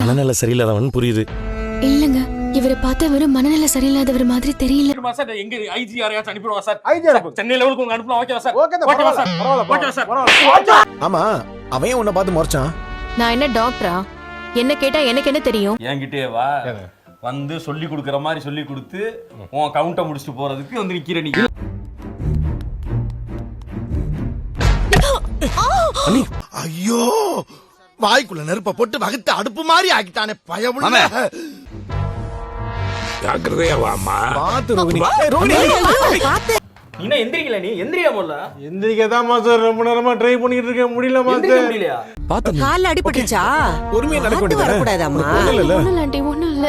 மனநல சரியில்லாதவன் புரியுது. இல்லங்க, இவரை பார்த்தா வெறும் மனநல சரியில்லாதவர் மாதிரி தெரியல. சார் எங்க ஐஜி யாரையாச்சும் அனுப்பிடுவா சார்? ஐஜி அனுப்பு. சென்னை லெவலுக்கு உங்க அனுப்பலாம். ஓகேவா சார்? ஓகேவா சார்? ஓகேவா சார்? ஆமா, அவன் உன்னை பார்த்து முறைச்சான். நான் என்ன டாக்டரா? என்ன கேட்டா எனக்கு என்ன தெரியும்? என்கிட்டே வா, வந்து சொல்லி கொடுக்குற மாதிரி சொல்லி கொடுத்து உன் கவுண்ட்டை முடிச்சுட்டு போறதுக்கு வந்து நிக்கிற நீ. ஐயோ, வாய்க்குள்ள நெருப்ப போட்டு வகுத்து அடுப்பு மாதிரி ஆக்கிட்டானே பயமுள்ள. ஜாக்கிரதையா வாமா. பாத்து ரோகிணி. நீ எந்திரிக்கல, நீ எந்திரியா போல. எந்திரிக்கதான் மாஸ்டர் ரொம்ப நேரமா ட்ரை பண்ணிட்டு இருக்கேன், முடியல மாஸ்டர். முடியலையா? பாத்து கால்ல அடிபட்டுச்சா? பொறுமையா நடக்க வேண்டியது. வரக்கூடாதாம்மா? ஒண்ணும் ஆண்டி, ஒண்ணும் இல்ல.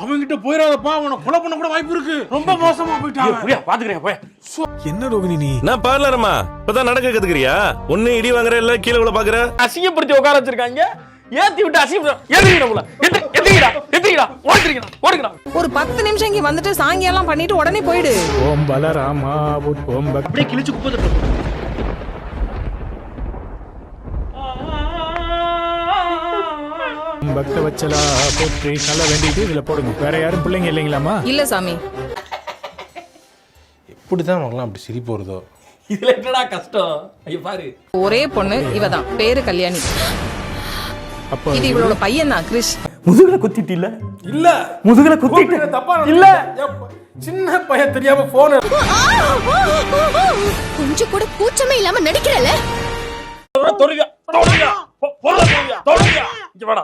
அவன்கிட்ட போயிடாதப்பா, அவனை கொலை பண்ண கூட வாய்ப்பு இருக்கு. ரொம்ப மோசமா போயிட்டான். புரியா பாத்துக்கிறேன் போய். என்ன ரோகிணி நீ? நான் பார்லரமா இப்பதான் நடக்க கத்துக்கிறியா? ஒண்ணு இடி வாங்குற இல்ல கீழே விழ பாக்குற. அசிங்கப்படுத்தி உட்கார வச்சிருக்காங்க. ஏத்தி விட்டு அசிங்கம் எந்திரிக்கணும். எந்திரிக்கடா ஓடுங்கடா. ஒரு 10 நிமிஷம் இங்க வந்துட்டு சாங்கியெல்லாம் பண்ணிட்டு உடனே போயிடு. ஓம் பலராமா ஓம் அப்படியே கிழிச்சு குப்பை. பக்த வச்சலா போற்றி நல்ல வேண்டிட்டு இதுல போடுங்க. வேற யாரும் பிள்ளைங்க இல்லைங்களாமா? இல்ல சாமி. இப்படிதான் நமக்குலாம் அப்படி சிரிப்பு வருதோ? இதுல என்னடா கஷ்டம்? ஐயோ பாரு, ஒரே பொண்ணு இவதான், பேரு கல்யாணி. அப்போ இது இவளோட பையன் தான், கிரிஷ். முதுகுல குத்திட்டு இல்ல இல்ல முதுகுல குத்திட்டு தப்பா இல்ல. சின்ன பையன் தெரியாம போன் கொஞ்சம் கூட கூச்சமே இல்லாம நடிக்கிறல. தொழுவியா இங்க வாடா.